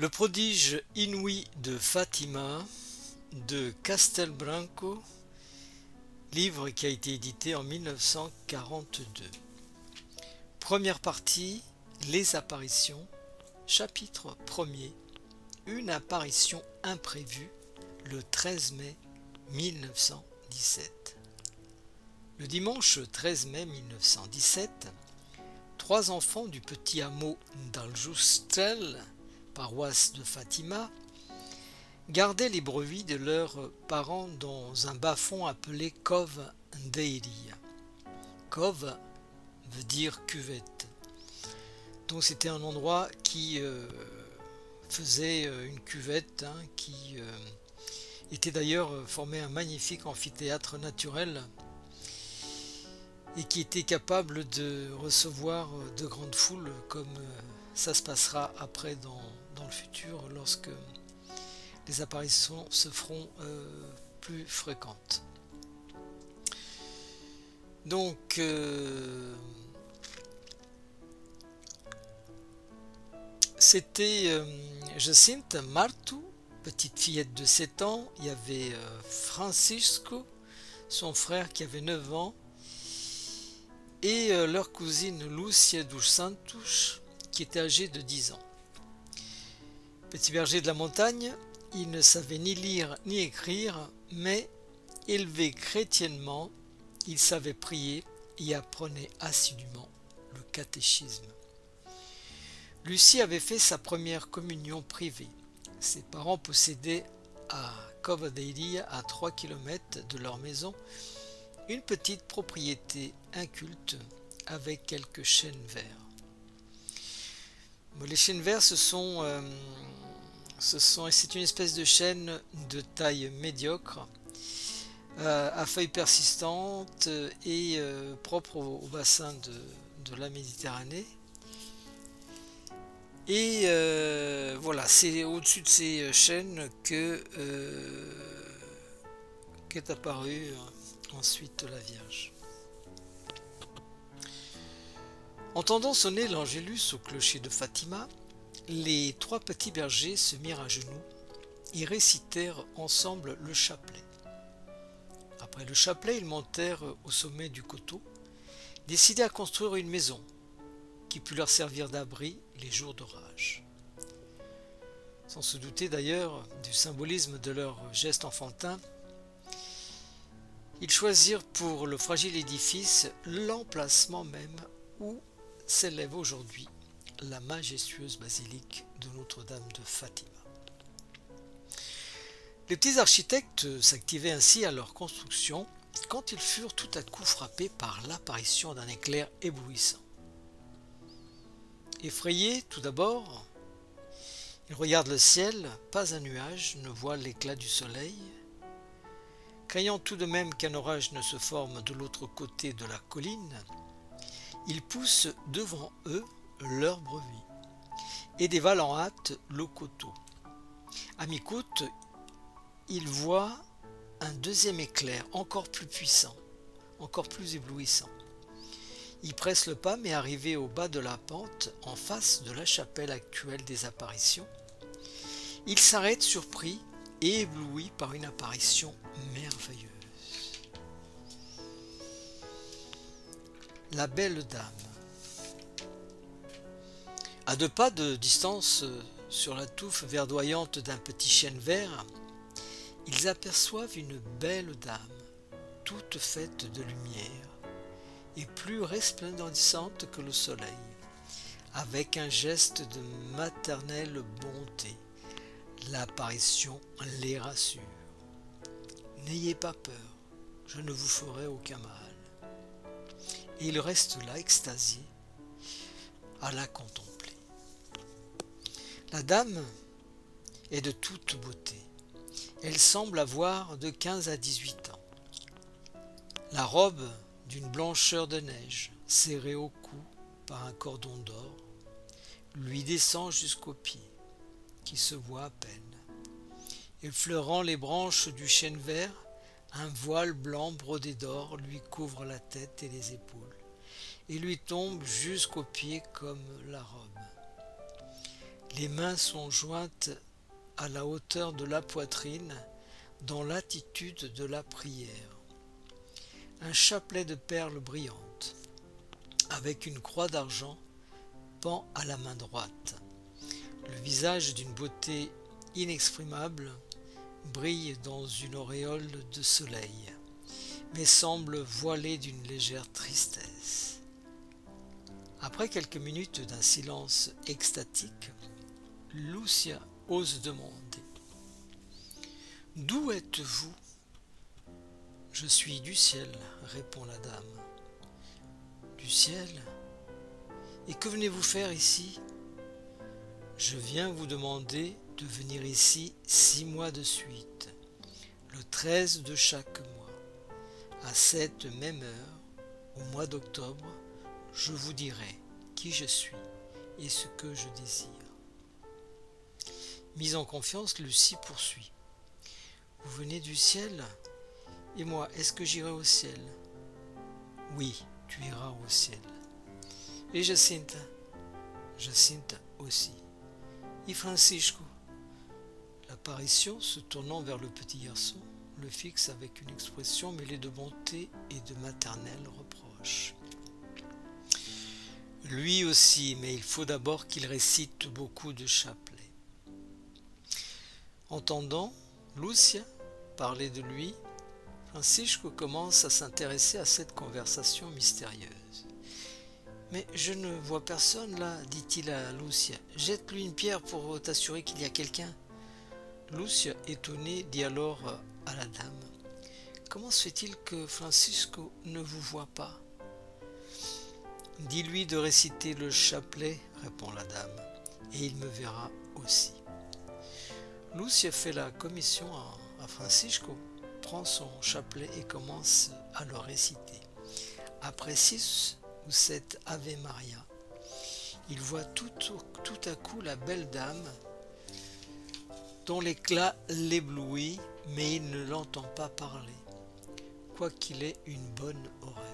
Le prodige inouï de Fatima de Castelbranco, livre qui a été édité en 1942. Première partie, les apparitions, chapitre 1er, une apparition imprévue le 13 mai 1917. Le dimanche 13 mai 1917, trois enfants du petit hameau d'Aljustel, paroisse de Fatima, gardaient les brebis de leurs parents dans un bas-fond appelé Cove d'Eiria. Cove veut dire cuvette. Donc c'était un endroit qui faisait une cuvette, qui était d'ailleurs formé un magnifique amphithéâtre naturel et qui était capable de recevoir de grandes foules comme ça se passera après dans le futur lorsque les apparitions se feront plus fréquentes. Donc c'était Jacinta Martu, petite fillette de 7 ans. Il y avait Francisco, son frère qui avait 9 ans, et leur cousine Lucia dos Santos qui était âgée de 10 ans. Petit berger de la montagne, il ne savait ni lire ni écrire, mais élevé chrétiennement, il savait prier et apprenait assidûment le catéchisme. Lucie avait fait sa première communion privée. Ses parents possédaient à Cova d'Eiria, à 3 km de leur maison, une petite propriété inculte avec quelques chênes verts. Les chênes verts, c'est une espèce de chêne de taille médiocre, à feuilles persistantes et propre au bassin de la Méditerranée. Et voilà, c'est au-dessus de ces chênes qu'est apparue ensuite la Vierge. Entendant sonner l'Angélus au clocher de Fatima, les trois petits bergers se mirent à genoux et récitèrent ensemble le chapelet. Après le chapelet, ils montèrent au sommet du coteau, décidés à construire une maison qui put leur servir d'abri les jours d'orage. Sans se douter d'ailleurs du symbolisme de leur geste enfantin, ils choisirent pour le fragile édifice l'emplacement même où s'élève aujourd'hui la majestueuse basilique de Notre-Dame de Fatima. Les petits architectes s'activaient ainsi à leur construction quand ils furent tout à coup frappés par l'apparition d'un éclair éblouissant. Effrayés tout d'abord, ils regardent le ciel, pas un nuage ne voit l'éclat du soleil. Craignant tout de même qu'un orage ne se forme de l'autre côté de la colline, ils poussent devant eux leurs brebis et dévalent en hâte le coteau. À mi-côte, ils voient un deuxième éclair encore plus puissant, encore plus éblouissant. Ils pressent le pas, mais arrivés au bas de la pente, en face de la chapelle actuelle des apparitions, ils s'arrêtent surpris et éblouis par une apparition merveilleuse. La belle dame. À 2 pas de distance, sur la touffe verdoyante d'un petit chêne vert, ils aperçoivent une belle dame, toute faite de lumière et plus resplendissante que le soleil, avec un geste de maternelle bonté. L'apparition les rassure. N'ayez pas peur, je ne vous ferai aucun mal. Et ils restent là, extasiés, à la contempler. La dame est de toute beauté. Elle semble avoir de 15 à 18 ans. La robe d'une blancheur de neige, serrée au cou par un cordon d'or, lui descend jusqu'aux pieds, qui se voient à peine. Effleurant les branches du chêne vert, un voile blanc brodé d'or lui couvre la tête et les épaules, et lui tombe jusqu'aux pieds comme la robe. Les mains sont jointes à la hauteur de la poitrine, dans l'attitude de la prière. Un chapelet de perles brillantes, avec une croix d'argent, pend à la main droite. Le visage d'une beauté inexprimable brille dans une auréole de soleil, mais semble voilé d'une légère tristesse. Après quelques minutes d'un silence extatique, Lucia ose demander: « D'où êtes-vous » ? « Je suis du ciel, » répond la dame. « Du ciel ? Et que venez-vous faire ici ? » « Je viens vous demander de venir ici 6 mois de suite, le 13 de chaque mois, à cette même heure, au mois d'octobre, je vous dirai qui je suis et ce que je désire. » Mise en confiance, Lucie poursuit. « Vous venez du ciel ? Et moi, est-ce que j'irai au ciel ? » « Oui, tu iras au ciel. » « Et Jacinta ? » ?»« Jacinta aussi. »« Et Francisco ?» L'apparition, se tournant vers le petit garçon, le fixe avec une expression mêlée de bonté et de maternel reproche. « Lui aussi, mais il faut d'abord qu'il récite beaucoup de chapelets. » Entendant Lucia parler de lui, Francisco commence à s'intéresser à cette conversation mystérieuse. « Mais je ne vois personne là, dit-il à Lucia. Jette-lui une pierre pour t'assurer qu'il y a quelqu'un. » Lucia, étonnée, dit alors à la dame: « Comment se fait-il que Francisco ne vous voit pas ?»« Dis-lui de réciter le chapelet, répond la dame, et il me verra aussi. » Lucia fait la commission à Francisco, prend son chapelet et commence à le réciter. Après 6 ou 7 Ave Maria, il voit tout à coup la belle dame dont l'éclat l'éblouit, mais il ne l'entend pas parler, quoiqu'il ait une bonne oreille.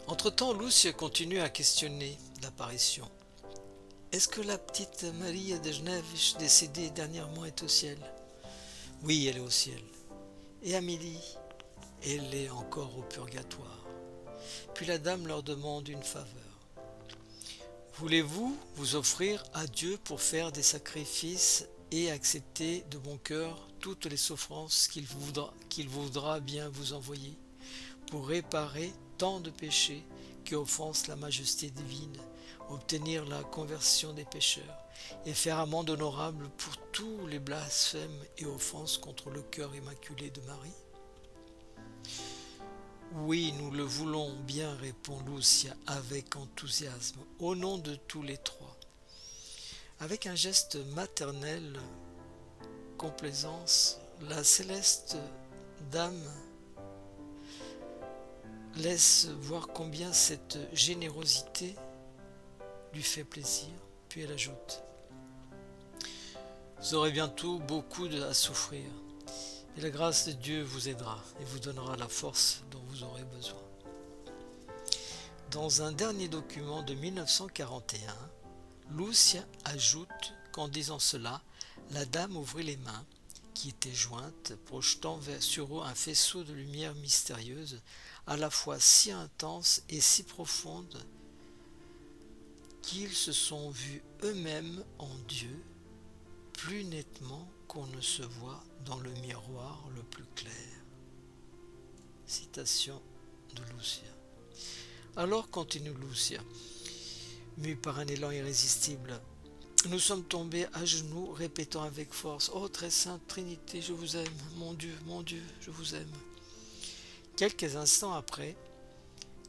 Entre-temps, Lucia continue à questionner l'apparition. « Est-ce que la petite Maria de Genève, décédée dernièrement, est au ciel ? » ?»« Oui, elle est au ciel. »« Et Amélie ? » ?»« Elle est encore au purgatoire. » Puis la dame leur demande une faveur. « Voulez-vous vous offrir à Dieu pour faire des sacrifices et accepter de bon cœur toutes les souffrances qu'il voudra bien vous envoyer, pour réparer tant de péchés qui offensent la majesté divine, obtenir la conversion des pécheurs et faire amende honorable pour tous les blasphèmes et offenses contre le cœur immaculé de Marie ? » « Oui, nous le voulons bien, » répond Lucia avec enthousiasme, au nom de tous les 3. Avec un geste maternel complaisance, la céleste dame laisse voir combien cette générosité lui fait plaisir, puis elle ajoute: « Vous aurez bientôt beaucoup à souffrir, et la grâce de Dieu vous aidera et vous donnera la force dont vous aurez besoin. » Dans un dernier document de 1941, Lucia ajoute qu'en disant cela, la dame ouvrit les mains qui étaient jointes, projetant sur eux un faisceau de lumière mystérieuse, à la fois si intense et si profonde qu'ils se sont vus eux-mêmes en Dieu plus nettement qu'on ne se voit dans le miroir le plus clair. Citation de Lucia. Alors, continue Lucia, mue par un élan irrésistible, nous sommes tombés à genoux, répétant avec force: « Ô très sainte Trinité, je vous aime, mon Dieu, je vous aime. » Quelques instants après,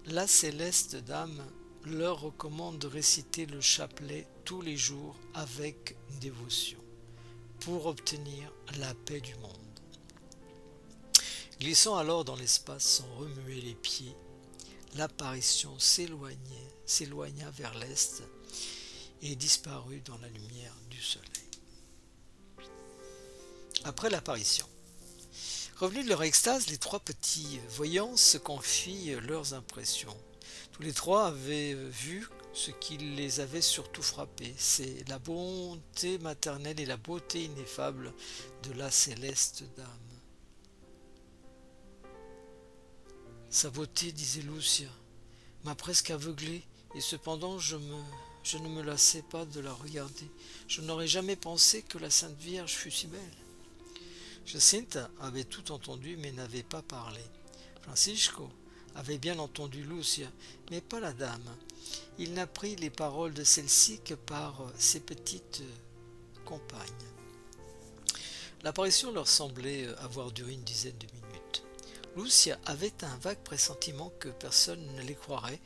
la céleste dame leur recommande de réciter le chapelet tous les jours avec dévotion, pour obtenir la paix du monde. Glissant alors dans l'espace sans remuer les pieds, l'apparition s'éloigna vers l'est et disparut dans la lumière du soleil. Après l'apparition, revenus de leur extase, les 3 petits voyants se confient leurs impressions. Tous les trois avaient vu ce qui les avait surtout frappés, c'est la bonté maternelle et la beauté ineffable de la céleste dame. Sa beauté, disait Lucia, m'a presque aveuglée, et cependant je ne me lassais pas de la regarder. Je n'aurais jamais pensé que la Sainte Vierge fût si belle. Jacinta avait tout entendu mais n'avait pas parlé. Francisco avait bien entendu Lucia, mais pas la dame. Il n'apprit les paroles de celle-ci que par ses petites compagnes. L'apparition leur semblait avoir duré une dizaine de minutes. Lucia avait un vague pressentiment que personne ne les croirait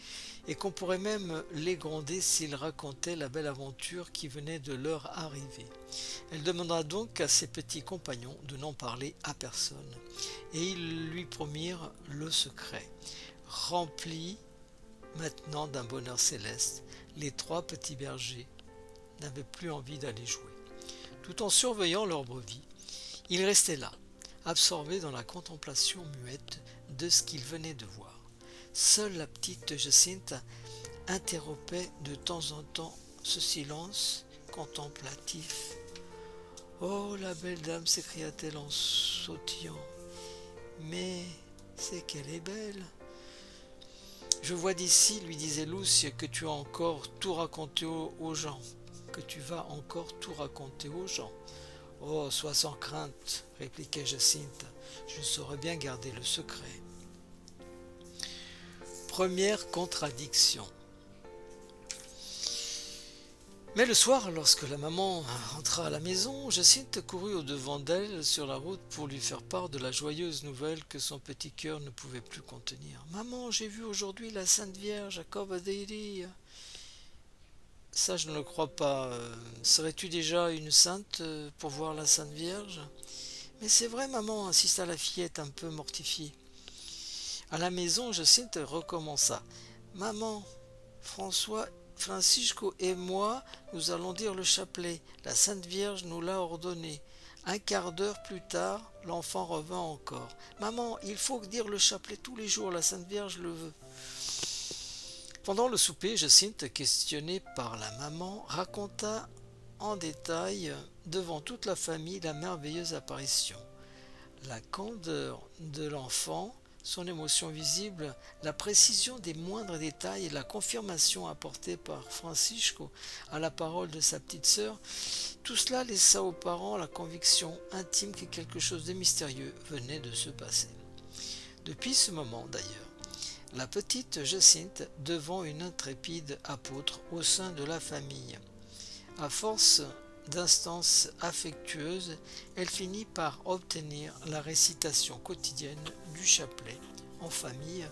et qu'on pourrait même les gronder s'ils racontaient la belle aventure qui venait de leur arriver. Elle demanda donc à ses petits compagnons de n'en parler à personne, et ils lui promirent le secret. Remplis maintenant d'un bonheur céleste, les trois petits bergers n'avaient plus envie d'aller jouer. Tout en surveillant leur brebis, ils restaient là, absorbés dans la contemplation muette de ce qu'ils venaient de voir. Seule la petite Jacinta interrompait de temps en temps ce silence contemplatif. « Oh, la belle dame !» s'écria-t-elle en sautillant. « Mais c'est qu'elle est belle !» « Je vois d'ici, lui disait Lucia, que tu as encore tout raconté aux gens, que tu vas encore tout raconter aux gens. »« Oh, sois sans crainte, répliquait Jacinta, je saurais bien garder le secret. » Première contradiction. Mais le soir, lorsque la maman rentra à la maison, Jacinta courut au-devant d'elle sur la route pour lui faire part de la joyeuse nouvelle que son petit cœur ne pouvait plus contenir. « Maman, j'ai vu aujourd'hui la Sainte Vierge à Cova da Iria. »« Ça, je ne le crois pas. Serais-tu déjà une sainte pour voir la Sainte Vierge ?»« Mais c'est vrai, maman, » insista la fillette un peu mortifiée. À la maison, Jacinta recommença. « Maman, Francisco et moi, nous allons dire le chapelet. La Sainte Vierge nous l'a ordonné. » Un quart d'heure plus tard, l'enfant revint encore. « Maman, il faut dire le chapelet tous les jours, la Sainte Vierge le veut. » Pendant le souper, Jacinta, questionnée par la maman, raconta en détail devant toute la famille la merveilleuse apparition. La candeur de l'enfant, son émotion visible, la précision des moindres détails et la confirmation apportée par Francisco à la parole de sa petite sœur, tout cela laissa aux parents la conviction intime que quelque chose de mystérieux venait de se passer. Depuis ce moment d'ailleurs, la petite Jacinta devint une intrépide apôtre au sein de la famille. À force d'instances affectueuses, elle finit par obtenir la récitation quotidienne du chapelet en famille,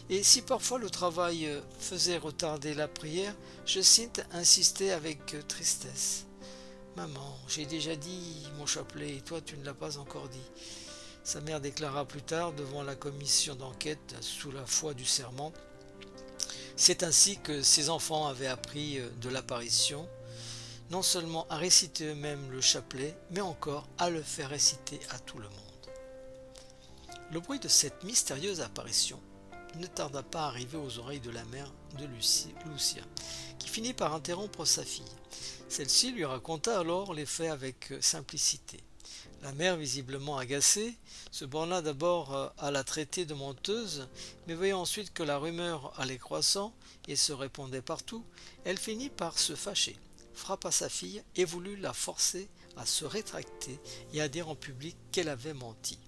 et si parfois le travail faisait retarder la prière, Jacinta insistait avec tristesse. « Maman, j'ai déjà dit mon chapelet et toi tu ne l'as pas encore dit. » Sa mère déclara plus tard devant la commission d'enquête sous la foi du serment. C'est ainsi que ses enfants avaient appris de l'apparition, non seulement à réciter eux-mêmes le chapelet, mais encore à le faire réciter à tout le monde. Le bruit de cette mystérieuse apparition ne tarda pas à arriver aux oreilles de la mère de Lucia, qui finit par interrompre sa fille. Celle-ci lui raconta alors les faits avec simplicité. La mère, visiblement agacée, se borna d'abord à la traiter de menteuse, mais voyant ensuite que la rumeur allait croissant et se répandait partout, elle finit par se fâcher, frappa sa fille et voulut la forcer à se rétracter et à dire en public qu'elle avait menti.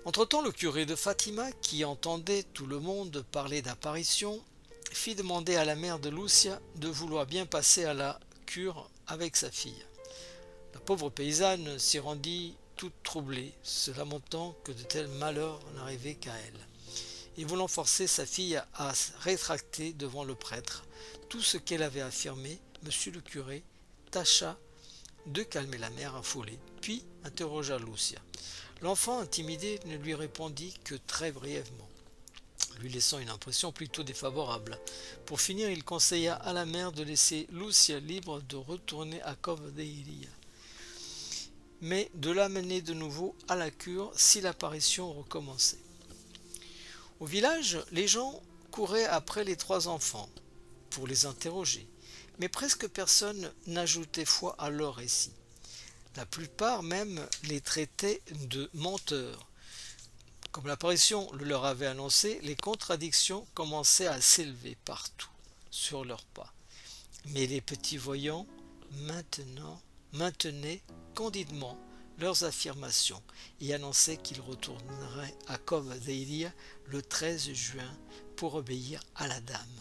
Entre-temps, le curé de Fatima, qui entendait tout le monde parler d'apparition, fit demander à la mère de Lucia de vouloir bien passer à la cure avec sa fille. La pauvre paysanne s'y rendit toute troublée, se lamentant que de tels malheurs n'arrivaient qu'à elle, et voulant forcer sa fille à rétracter devant le prêtre tout ce qu'elle avait affirmé, monsieur le curé tâcha de calmer la mère affolée, puis interrogea Lucia. L'enfant, intimidé, ne lui répondit que très brièvement, lui laissant une impression plutôt défavorable. Pour finir, il conseilla à la mère de laisser Lucia libre de retourner à Cova da Iria, mais de l'amener de nouveau à la cure si l'apparition recommençait. Au village, les gens couraient après les 3 enfants pour les interroger, mais presque personne n'ajoutait foi à leur récit. La plupart même les traitaient de menteurs. Comme l'apparition le leur avait annoncé, les contradictions commençaient à s'élever partout sur leurs pas. Mais les petits voyants maintenaient candidement leurs affirmations et annonçaient qu'ils retourneraient à Cove Deilia le 13 juin pour obéir à la dame.